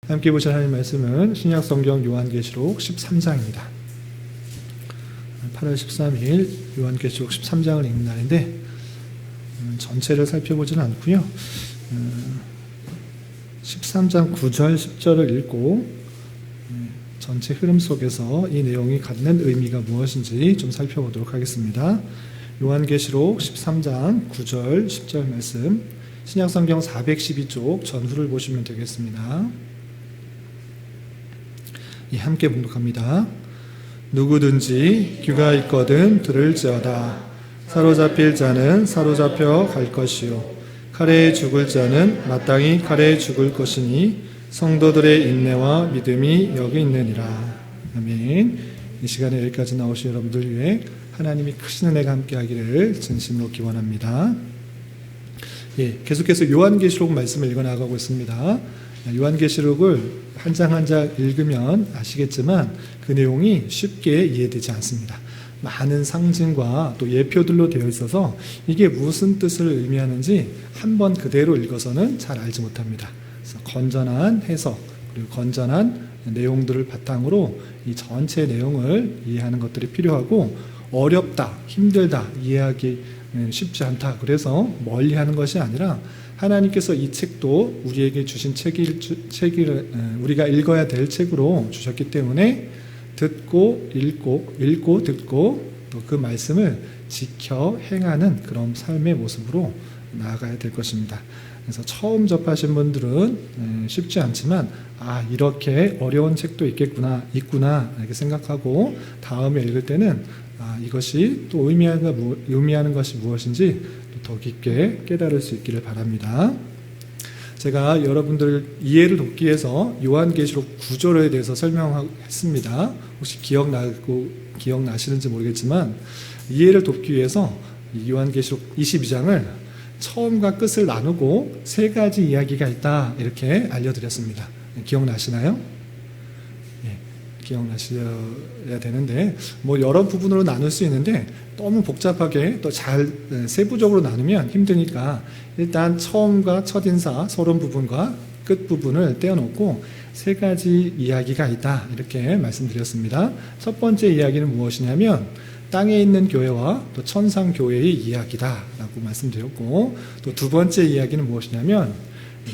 함께 보실 하나님 말씀은 신약성경 요한계시록 13장입니다. 8월 13일 요한계시록 13장을 읽는 날인데 전체를 살펴보지는 않고요. 13장 9절 10절을 읽고 전체 흐름 속에서 이 내용이 갖는 의미가 무엇인지 좀 살펴보도록 하겠습니다. 요한계시록 13장 9절 10절 말씀, 신약성경 412쪽 전후를 보시면 되겠습니다. 함께 봉독합니다. 누구든지 귀가 있거든 들을지어다. 사로잡힐 자는 사로잡혀 갈 것이요 칼에 죽을 자는 마땅히 칼에 죽을 것이니 성도들의 인내와 믿음이 여기 있느니라. 아멘. 이 시간에 여기까지 나오신 여러분들 위해 하나님이 크신 은혜가 함께하기를 진심으로 기원합니다. 계속해서 요한계시록 말씀을 읽어나가고 있습니다. 요한계시록을 한 장 한 장 읽으면 아시겠지만 그 내용이 쉽게 이해되지 않습니다. 많은 상징과 또 예표들로 되어 있어서 이게 무슨 뜻을 의미하는지 한번 그대로 읽어서는 잘 알지 못합니다. 그래서 건전한 해석 그리고 건전한 내용들을 바탕으로 이 전체 내용을 이해하는 것들이 필요하고, 어렵다, 힘들다, 이해하기 쉽지 않다, 그래서 멀리하는 것이 아니라 하나님께서 이 책도 우리에게 주신 책을 우리가 읽어야 될 책으로 주셨기 때문에 듣고 읽고 듣고 또 그 말씀을 지켜 행하는 그런 삶의 모습으로 나아가야 될 것입니다. 그래서 처음 접하신 분들은 쉽지 않지만 이렇게 어려운 책도 있구나 이렇게 생각하고 다음에 읽을 때는 이것이 또 의미하는 것이 무엇인지 더 깊게 깨달을 수 있기를 바랍니다. 제가 여러분들 이해를 돕기 위해서 요한계시록 구조에 대해서 설명했습니다. 혹시 기억나시는지 모르겠지만 이해를 돕기 위해서 요한계시록 22장을 처음과 끝을 나누고 세 가지 이야기가 있다 이렇게 알려드렸습니다. 기억나시나요? 기억나셔야 되는데 여러 부분으로 나눌 수 있는데 너무 복잡하게 또 잘 세부적으로 나누면 힘드니까 일단 처음과 첫인사 서론 부분과 끝 부분을 떼어놓고 세 가지 이야기가 있다 이렇게 말씀드렸습니다. 첫 번째 이야기는 무엇이냐면 땅에 있는 교회와 또 천상 교회의 이야기다라고 말씀드렸고, 또 두 번째 이야기는 무엇이냐면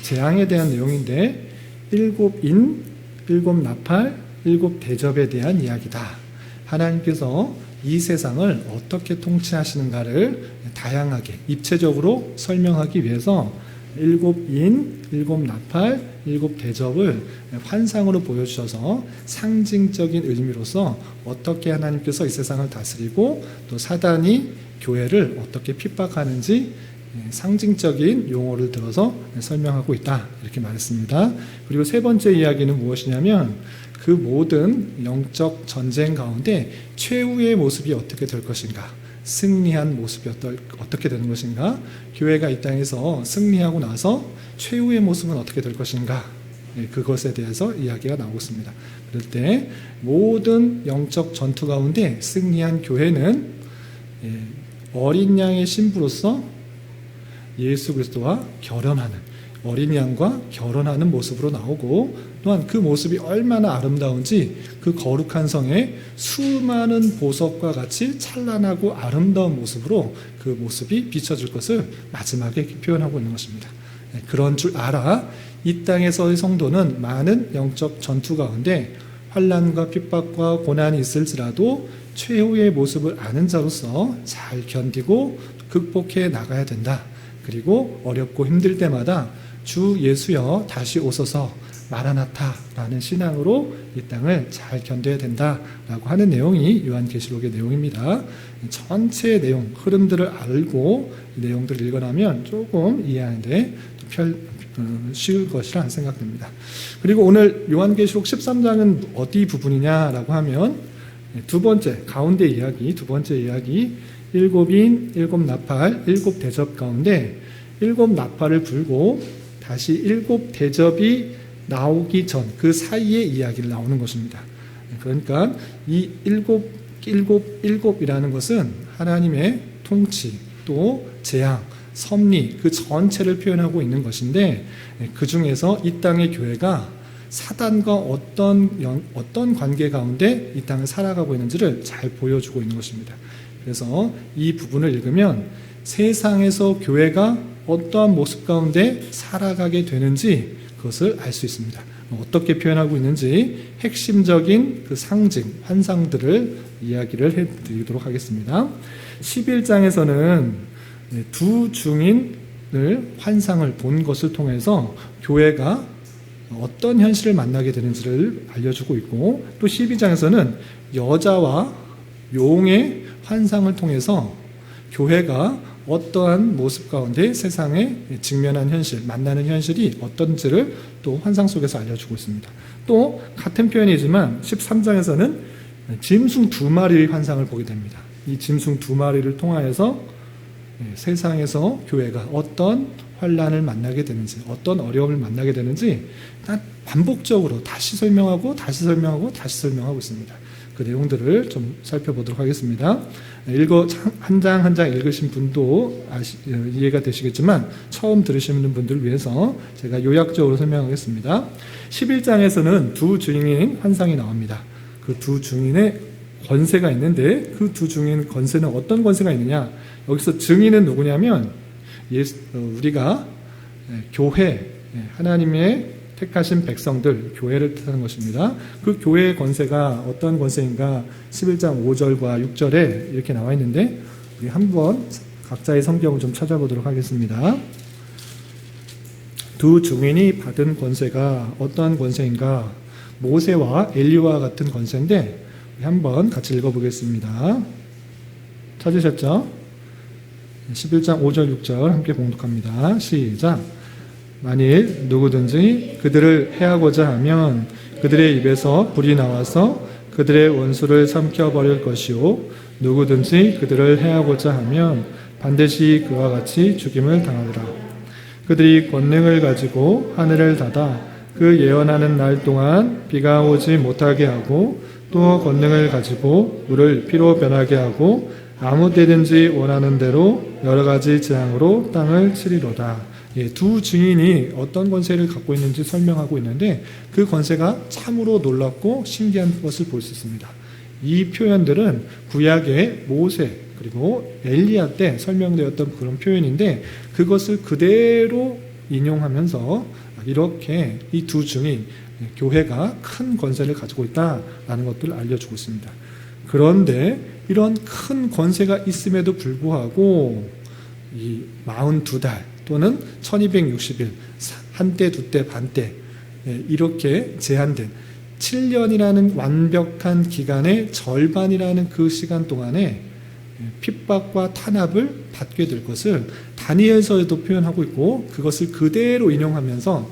재앙에 대한 내용인데 일곱 인, 일곱 나팔, 일곱 대접에 대한 이야기다. 하나님께서 이 세상을 어떻게 통치하시는가를 다양하게 입체적으로 설명하기 위해서 일곱 인, 일곱 나팔, 일곱 대접을 환상으로 보여주셔서 상징적인 의미로서 어떻게 하나님께서 이 세상을 다스리고 또 사단이 교회를 어떻게 핍박하는지 상징적인 용어를 들어서 설명하고 있다 이렇게 말했습니다. 그리고 세 번째 이야기는 무엇이냐면 그 모든 영적 전쟁 가운데 최후의 모습이 어떻게 될 것인가, 승리한 모습이 어떻게 되는 것인가, 교회가 이 땅에서 승리하고 나서 최후의 모습은 어떻게 될 것인가, 그것에 대해서 이야기가 나오고 있습니다. 그럴 때 모든 영적 전투 가운데 승리한 교회는 어린 양의 신부로서 예수 그리스도와 결혼하는, 어린 양과 결혼하는 모습으로 나오고, 또한 그 모습이 얼마나 아름다운지 그 거룩한 성에 수많은 보석과 같이 찬란하고 아름다운 모습으로 그 모습이 비춰질 것을 마지막에 표현하고 있는 것입니다. 그런 줄 알아 이 땅에서의 성도는 많은 영적 전투 가운데 환난과 핍박과 고난이 있을지라도 최후의 모습을 아는 자로서 잘 견디고 극복해 나가야 된다. 그리고 어렵고 힘들 때마다 주 예수여 다시 오소서 마라나타라는 신앙으로 이 땅을 잘 견뎌야 된다라고 하는 내용이 요한계시록의 내용입니다. 전체 내용, 흐름들을 알고 이 내용들을 읽어나면 조금 이해하는데 쉬울 것이라 생각됩니다. 그리고 오늘 요한계시록 13장은 어디 부분이냐라고 하면 두 번째, 가운데 이야기, 두 번째 이야기, 일곱 인, 일곱 나팔, 일곱 대접 가운데 일곱 나팔을 불고 다시 일곱 대접이 나오기 전 그 사이의 이야기를 나오는 것입니다. 그러니까 이 일곱이라는 것은 하나님의 통치, 또 재앙, 섭리 그 전체를 표현하고 있는 것인데, 그 중에서 이 땅의 교회가 사단과 어떤 관계 가운데 이 땅을 살아가고 있는지를 잘 보여주고 있는 것입니다. 그래서 이 부분을 읽으면 세상에서 교회가 어떠한 모습 가운데 살아가게 되는지 그것을 알 수 있습니다. 어떻게 표현하고 있는지 핵심적인 그 상징, 환상들을 이야기를 해드리도록 하겠습니다. 11장에서는 두 증인을 환상을 본 것을 통해서 교회가 어떤 현실을 만나게 되는지를 알려주고 있고, 또 12장에서는 여자와 용의 환상을 통해서 교회가 어떠한 모습 가운데 세상에 직면한 현실, 만나는 현실이 어떤지를 또 환상 속에서 알려주고 있습니다. 또 같은 표현이지만 13장에서는 짐승 2마리의 환상을 보게 됩니다. 이 짐승 2마리를 통하여서 세상에서 교회가 어떤 환난을 만나게 되는지, 어떤 어려움을 만나게 되는지 반복적으로 다시 설명하고 다시 설명하고 다시 설명하고 있습니다. 그 내용들을 좀 살펴보도록 하겠습니다. 한 장 한 장 읽으신 분도 이해가 되시겠지만 처음 들으시는 분들을 위해서 제가 요약적으로 설명하겠습니다. 11장에서는 두 증인의 환상이 나옵니다. 그 두 증인의 권세가 있는데 그 두 증인 권세는 어떤 권세가 있느냐? 여기서 증인은 누구냐면 우리가 교회, 하나님의 택하신 백성들, 교회를 뜻하는 것입니다. 그 교회의 권세가 어떤 권세인가 11장 5절과 6절에 이렇게 나와 있는데 우리 한번 각자의 성경을 좀 찾아보도록 하겠습니다. 두 증인이 받은 권세가 어떠한 권세인가? 모세와 엘리와 같은 권세인데 우리 한번 같이 읽어보겠습니다. 찾으셨죠? 11장 5절 6절 함께 봉독합니다. 시작. 만일 누구든지 그들을 해하고자 하면 그들의 입에서 불이 나와서 그들의 원수를 삼켜버릴 것이요 누구든지 그들을 해하고자 하면 반드시 그와 같이 죽임을 당하리라. 그들이 권능을 가지고 하늘을 닫아 그 예언하는 날 동안 비가 오지 못하게 하고 또 권능을 가지고 물을 피로 변하게 하고 아무 때든지 원하는 대로 여러 가지 재앙으로 땅을 치리로다. 두 증인이 어떤 권세를 갖고 있는지 설명하고 있는데 그 권세가 참으로 놀랍고 신기한 것을 볼 수 있습니다. 이 표현들은 구약의 모세 그리고 엘리야 때 설명되었던 그런 표현인데 그것을 그대로 인용하면서 이렇게 이 두 증인, 교회가 큰 권세를 가지고 있다라는 것들을 알려주고 있습니다. 그런데 이런 큰 권세가 있음에도 불구하고 이 42달 또는 1260일, 한때, 두때, 반때 이렇게 제한된 7년이라는 완벽한 기간의 절반이라는 그 시간 동안에 핍박과 탄압을 받게 될 것을 다니엘서에도 표현하고 있고 그것을 그대로 인용하면서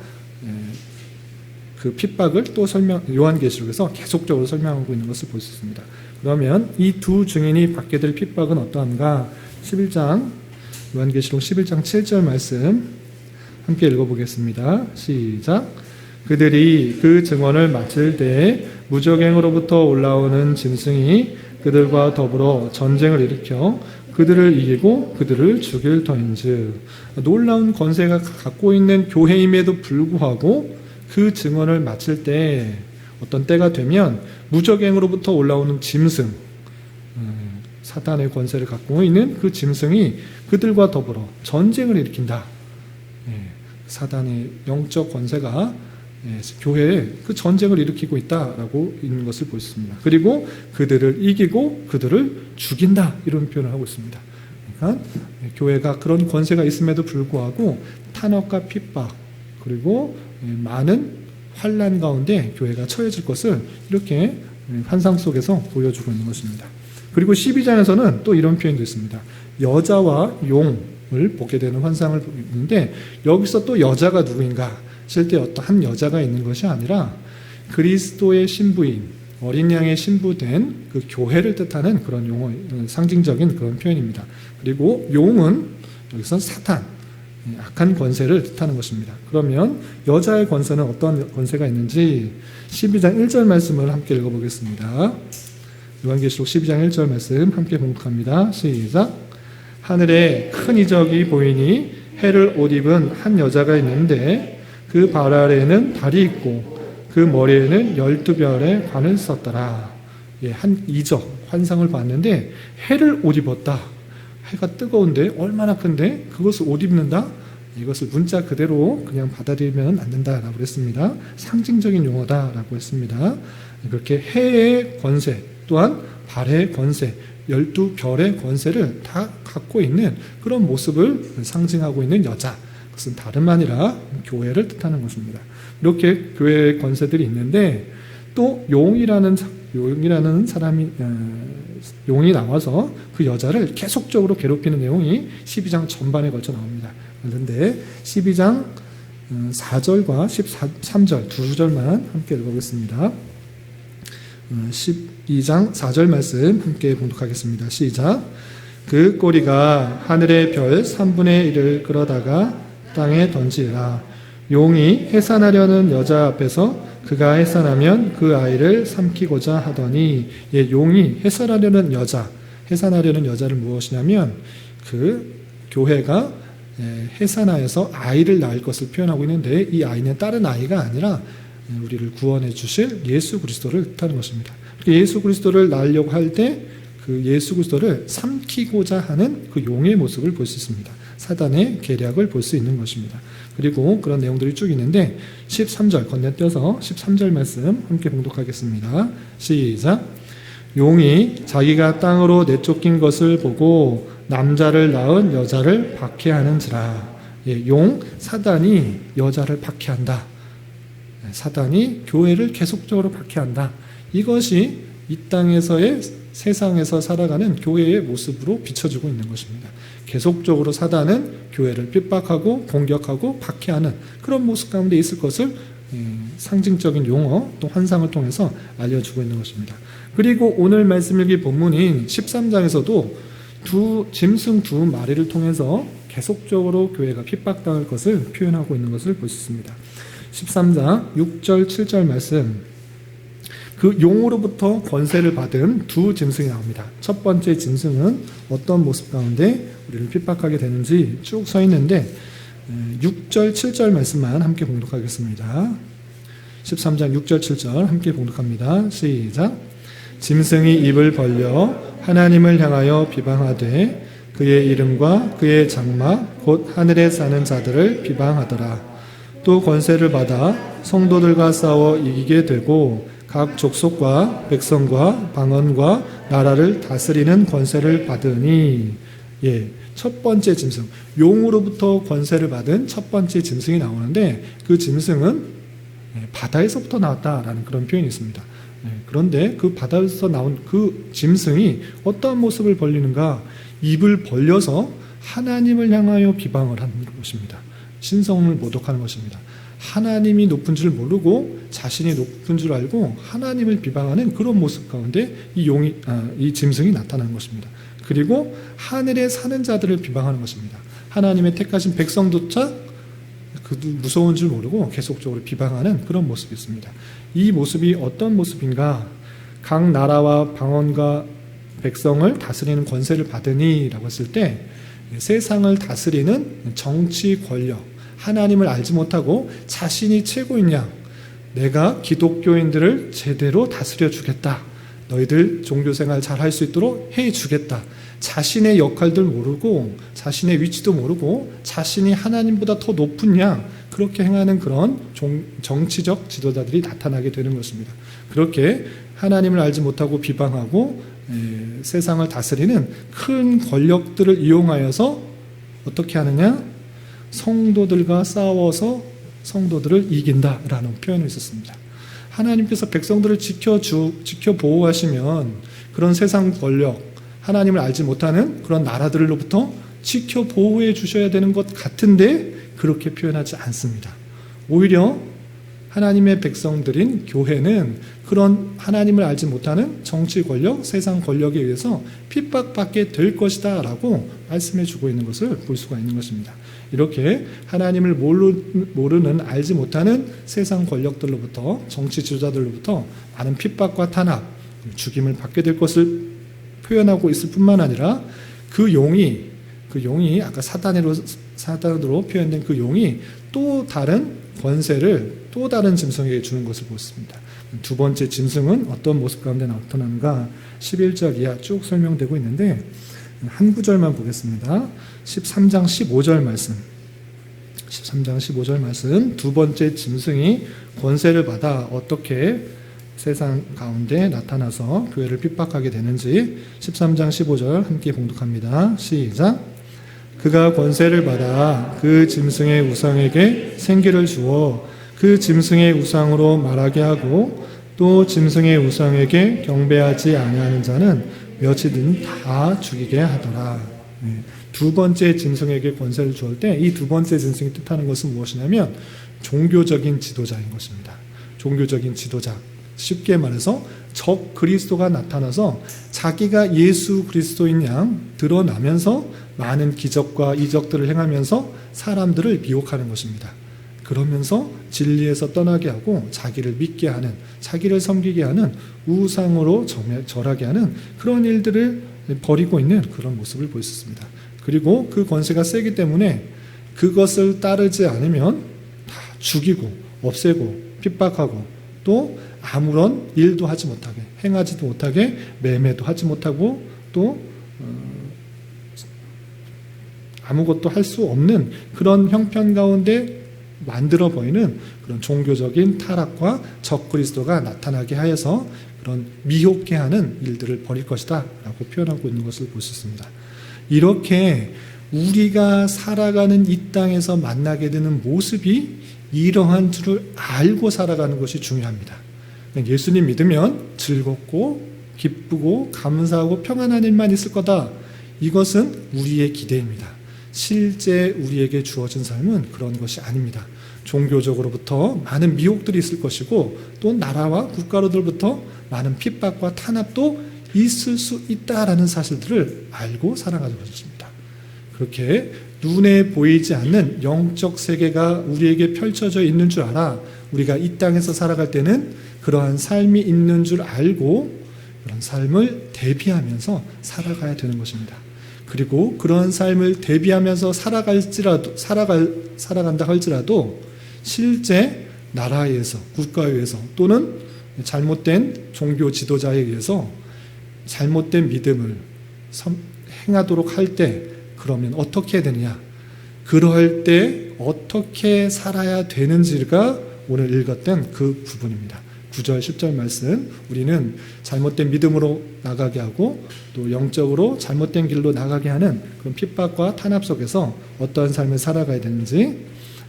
그 핍박을 또 요한계시록에서 계속적으로 설명하고 있는 것을 볼 수 있습니다. 그러면 이 두 증인이 받게 될 핍박은 어떠한가? 11장 요한계시록 11장 7절 말씀 함께 읽어보겠습니다. 시작. 그들이 그 증언을 마칠 때에 무적행으로부터 올라오는 짐승이 그들과 더불어 전쟁을 일으켜 그들을 이기고 그들을 죽일 터인즉. 놀라운 권세가 갖고 있는 교회임에도 불구하고 그 증언을 마칠 때 어떤 때가 되면 무적행으로부터 올라오는 짐승, 사탄의 권세를 갖고 있는 그 짐승이 그들과 더불어 전쟁을 일으킨다. 사탄의 영적 권세가 교회에 그 전쟁을 일으키고 있다라고 있는 것을 볼 수 있습니다. 그리고 그들을 이기고 그들을 죽인다 이런 표현을 하고 있습니다. 그러니까 교회가 그런 권세가 있음에도 불구하고 탄압과 핍박 그리고 많은 환난 가운데 교회가 처해질 것을 이렇게 환상 속에서 보여주고 있는 것입니다. 그리고 12장에서는 또 이런 표현도 있습니다. 여자와 용을 보게 되는 환상을 보는데 여기서 또 여자가 누구인가? 실제 어떤 한 여자가 있는 것이 아니라 그리스도의 신부인 어린 양의 신부된 그 교회를 뜻하는 그런 용어, 상징적인 그런 표현입니다. 그리고 용은 여기서 사탄, 악한 권세를 뜻하는 것입니다. 그러면 여자의 권세는 어떤 권세가 있는지 12장 1절 말씀을 함께 읽어보겠습니다. 요한계시록 12장 1절 말씀 함께 봉독합니다. 시작. 하늘에 큰 이적이 보이니 해를 옷 입은 한 여자가 있는데 그 발 아래에는 달이 있고 그 그 머리에는 12별의 관을 썼더라. 예, 한 이적 환상을 봤는데 해를 옷 입었다. 해가 뜨거운데 얼마나 큰데 그것을 옷 입는다? 이것을 문자 그대로 그냥 받아들이면 안 된다라고 그랬습니다. 상징적인 용어다라고 했습니다. 그렇게 해의 권세 또한 발의 권세 12별의 권세를 다 갖고 있는 그런 모습을 상징하고 있는 여자, 그것은 다름 아니라 교회를 뜻하는 것입니다. 이렇게 교회의 권세들이 있는데 또 용이라는 사람이 용이 나와서 그 여자를 계속적으로 괴롭히는 내용이 12장 전반에 걸쳐 나옵니다. 그런데 12장 4절과 13절 두 절만 함께 읽어보겠습니다. 12장 4절 말씀 함께 봉독하겠습니다. 시작. 그 꼬리가 하늘의 별 3분의 1을 끌어다가 땅에 던지라. 용이 해산하려는 여자 앞에서 그가 해산하면 그 아이를 삼키고자 하더니, 예, 용이 해산하려는 여자를 무엇이냐면 그 교회가 해산하여서 아이를 낳을 것을 표현하고 있는데 이 아이는 다른 아이가 아니라 우리를 구원해 주실 예수 그리스도를 뜻하는 것입니다. 예수 그리스도를 낳으려고 할 때 그 예수 그리스도를 삼키고자 하는 그 용의 모습을 볼 수 있습니다. 사단의 계략을 볼 수 있는 것입니다. 그리고 그런 내용들이 쭉 있는데 13절 건너뛰어서 13절 말씀 함께 봉독하겠습니다. 시작. 용이 자기가 땅으로 내쫓긴 것을 보고 남자를 낳은 여자를 박해하는지라. 예, 사단이 여자를 박해한다. 사단이 교회를 계속적으로 박해한다. 이것이 이 땅에서의 세상에서 살아가는 교회의 모습으로 비춰지고 있는 것입니다. 계속적으로 사단은 교회를 핍박하고 공격하고 박해하는 그런 모습 가운데 있을 것을 상징적인 용어 또 환상을 통해서 알려주고 있는 것입니다. 그리고 오늘 말씀 일기 본문인 13장에서도 짐승 두 마리를 통해서 계속적으로 교회가 핍박당할 것을 표현하고 있는 것을 볼 수 있습니다. 13장 6절 7절 말씀, 그 용으로부터 권세를 받은 두 짐승이 나옵니다. 첫 번째 짐승은 어떤 모습 가운데 우리를 핍박하게 되는지 쭉 서 있는데 6절 7절 말씀만 함께 봉독하겠습니다. 13장 6절 7절 함께 봉독합니다. 시작. 짐승이 입을 벌려 하나님을 향하여 비방하되 그의 이름과 그의 장막 곧 하늘에 사는 자들을 비방하더라. 또 권세를 받아 성도들과 싸워 이기게 되고 각 족속과 백성과 방언과 나라를 다스리는 권세를 받으니, 예, 첫 번째 짐승, 용으로부터 권세를 받은 첫 번째 짐승이 나오는데 그 짐승은 바다에서부터 나왔다라는 그런 표현이 있습니다. 그런데 그 바다에서 나온 그 짐승이 어떤 모습을 벌리는가? 입을 벌려서 하나님을 향하여 비방을 하는 것입니다. 신성을 모독하는 것입니다. 하나님이 높은 줄 모르고 자신이 높은 줄 알고 하나님을 비방하는 그런 모습 가운데 이 짐승이 나타나는 것입니다. 그리고 하늘에 사는 자들을 비방하는 것입니다. 하나님의 택하신 백성조차 그 무서운 줄 모르고 계속적으로 비방하는 그런 모습이 있습니다. 이 모습이 어떤 모습인가? 각 나라와 방언과 백성을 다스리는 권세를 받으니 라고 했을 때 세상을 다스리는 정치 권력, 하나님을 알지 못하고 자신이 최고인 양, 내가 기독교인들을 제대로 다스려 주겠다, 너희들 종교생활 잘 할 수 있도록 해 주겠다, 자신의 역할들 모르고 자신의 위치도 모르고 자신이 하나님보다 더 높은 양, 그렇게 행하는 그런 정치적 지도자들이 나타나게 되는 것입니다. 그렇게 하나님을 알지 못하고 비방하고 세상을 다스리는 큰 권력들을 이용하여서 어떻게 하느냐? 성도들과 싸워서 성도들을 이긴다라는 표현이 있었습니다. 하나님께서 백성들을 지켜 보호하시면 그런 세상 권력, 하나님을 알지 못하는 그런 나라들로부터 지켜 보호해 주셔야 되는 것 같은데 그렇게 표현하지 않습니다. 오히려 하나님의 백성들인 교회는 그런 하나님을 알지 못하는 정치 권력, 세상 권력에 의해서 핍박받게 될 것이다 라고 말씀해 주고 있는 것을 볼 수가 있는 것입니다. 이렇게 하나님을 모르는, 알지 못하는 세상 권력들로부터, 정치 지도자들로부터 많은 핍박과 탄압, 죽임을 받게 될 것을 표현하고 있을 뿐만 아니라 그 용이 아까 사단으로 표현된 그 용이 또 다른 권세를 또 다른 짐승에게 주는 것을 보습니다. 두 번째 짐승은 어떤 모습 가운데 나타나는가 11절 이하 쭉 설명되고 있는데 한 구절만 보겠습니다. 13장 15절 말씀. 13장 15절 말씀. 두 번째 짐승이 권세를 받아 어떻게 세상 가운데 나타나서 교회를 핍박하게 되는지 13장 15절 함께 봉독합니다. 시작. 그가 권세를 받아 그 짐승의 우상에게 생기를 주어 그 짐승의 우상으로 말하게 하고 또 짐승의 우상에게 경배하지 아니하는 자는 몇이든 다 죽이게 하더라. 두 번째 짐승에게 권세를 주었을 때 이 두 번째 짐승이 뜻하는 것은 무엇이냐면 종교적인 지도자인 것입니다. 종교적인 지도자. 쉽게 말해서 적 그리스도가 나타나서 자기가 예수 그리스도인 양 드러나면서 많은 기적과 이적들을 행하면서 사람들을 미혹하는 것입니다. 그러면서 진리에서 떠나게 하고 자기를 믿게 하는, 자기를 섬기게 하는, 우상으로 절하게 하는 그런 일들을 벌이고 있는 그런 모습을 보였습니다. 그리고 그 권세가 세기 때문에 그것을 따르지 않으면 다 죽이고 없애고 핍박하고 또 아무런 일도 하지 못하게, 행하지도 못하게, 매매도 하지 못하고 또 아무것도 할 수 없는 그런 형편 가운데 만들어 보이는 그런 종교적인 타락과 적그리스도가 나타나게 하여서 그런 미혹게 하는 일들을 벌일 것이다 라고 표현하고 있는 것을 볼 수 있습니다. 이렇게 우리가 살아가는 이 땅에서 만나게 되는 모습이 이러한 줄을 알고 살아가는 것이 중요합니다. 예수님 믿으면 즐겁고 기쁘고 감사하고 평안한 일만 있을 거다. 이것은 우리의 기대입니다. 실제 우리에게 주어진 삶은 그런 것이 아닙니다. 종교적으로부터 많은 미혹들이 있을 것이고 또 나라와 국가로부터 많은 핍박과 탄압도 있을 수 있다라는 사실들을 알고 살아가는 것입니다. 그렇게 눈에 보이지 않는 영적 세계가 우리에게 펼쳐져 있는 줄 알아 우리가 이 땅에서 살아갈 때는 그러한 삶이 있는 줄 알고 그런 삶을 대비하면서 살아가야 되는 것입니다. 그리고 그런 삶을 대비하면서 살아간다 할지라도 실제 나라에 의해서, 국가에 의해서 또는 잘못된 종교 지도자에 의해서 잘못된 믿음을 행하도록 할 때 그러면 어떻게 해야 되느냐? 그럴 때 어떻게 살아야 되는지가 오늘 읽었던 그 부분입니다. 9절 10절 말씀, 우리는 잘못된 믿음으로 나가게 하고 또 영적으로 잘못된 길로 나가게 하는 그런 핍박과 탄압 속에서 어떠한 삶을 살아가야 되는지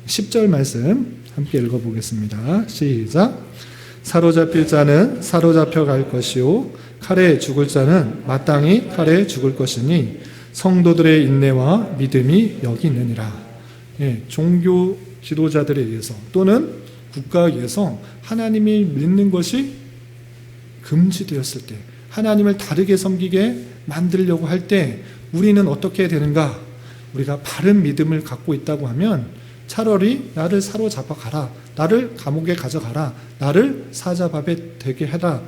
10절 말씀 함께 읽어보겠습니다. 시작. 사로잡힐 자는 사로잡혀 갈 것이요 칼에 죽을 자는 마땅히 칼에 죽을 것이니 성도들의 인내와 믿음이 여기 있느니라. 종교 지도자들에 의해서 또는 국가에 의해서 하나님이 믿는 것이 금지되었을 때, 하나님을 다르게 섬기게 만들려고 할 때 우리는 어떻게 되는가? 우리가 바른 믿음을 갖고 있다고 하면 차라리 나를 사로잡아 가라, 나를 감옥에 가져가라, 나를 사자밥에 되게 해라,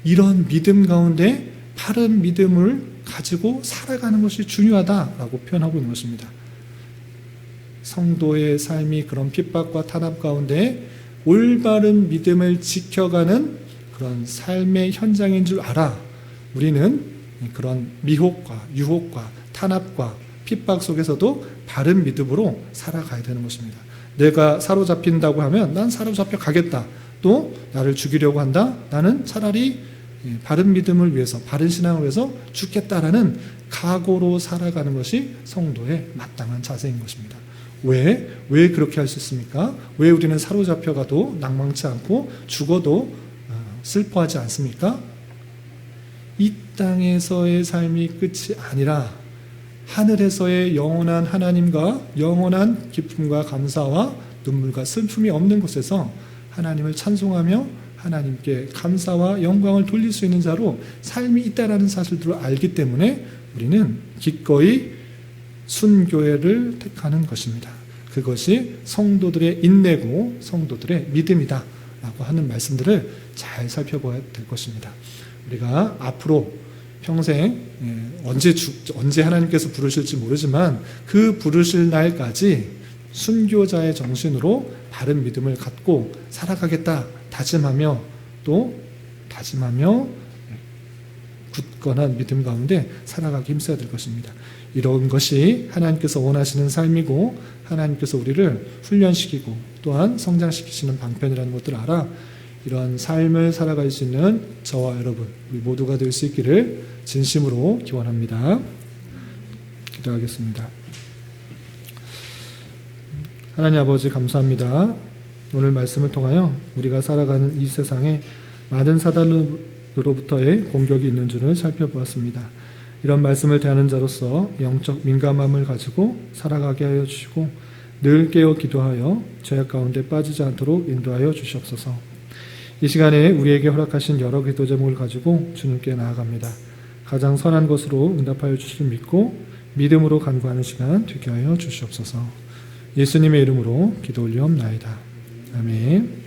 이런 믿음 가운데 바른 믿음을 가지고 살아가는 것이 중요하다라고 표현하고 있는 것입니다. 성도의 삶이 그런 핍박과 탄압 가운데 올바른 믿음을 지켜가는 그런 삶의 현장인 줄 알아 우리는 그런 미혹과 유혹과 탄압과 핍박 속에서도 바른 믿음으로 살아가야 되는 것입니다. 내가 사로잡힌다고 하면 난 사로잡혀 가겠다. 또 나를 죽이려고 한다. 나는 차라리 바른 믿음을 위해서, 바른 신앙을 위해서 죽겠다라는 각오로 살아가는 것이 성도의 마땅한 자세인 것입니다. 왜 그렇게 할 수 있습니까? 왜 우리는 사로잡혀가도 낭망치 않고 죽어도 슬퍼하지 않습니까? 이 땅에서의 삶이 끝이 아니라 하늘에서의 영원한 하나님과 영원한 기쁨과 감사와 눈물과 슬픔이 없는 곳에서 하나님을 찬송하며 하나님께 감사와 영광을 돌릴 수 있는 자로 삶이 있다라는 사실들을 알기 때문에 우리는 기꺼이 순교회를 택하는 것입니다. 그것이 성도들의 인내고 성도들의 믿음이다 라고 하는 말씀들을 잘 살펴봐야 될 것입니다. 우리가 앞으로 평생 언제 하나님께서 부르실지 모르지만 그 부르실 날까지 순교자의 정신으로 바른 믿음을 갖고 살아가겠다 다짐하며 굳건한 믿음 가운데 살아가기 힘써야 될 것입니다. 이런 것이 하나님께서 원하시는 삶이고 하나님께서 우리를 훈련시키고 또한 성장시키시는 방편이라는 것들을 알아 이런 삶을 살아갈 수 있는 저와 여러분 우리 모두가 될 수 있기를 진심으로 기원합니다. 기도하겠습니다. 하나님 아버지 감사합니다. 오늘 말씀을 통하여 우리가 살아가는 이 세상에 많은 사단으로부터의 공격이 있는 줄을 살펴보았습니다. 이런 말씀을 대하는 자로서 영적 민감함을 가지고 살아가게 하여 주시고 늘 깨어 기도하여 죄악 가운데 빠지지 않도록 인도하여 주시옵소서. 이 시간에 우리에게 허락하신 여러 기도 제목을 가지고 주님께 나아갑니다. 가장 선한 것으로 응답하여 주실 믿고 믿음으로 간구하는 시간 되게 하여 주시옵소서. 예수님의 이름으로 기도 올리옵나이다. 아멘.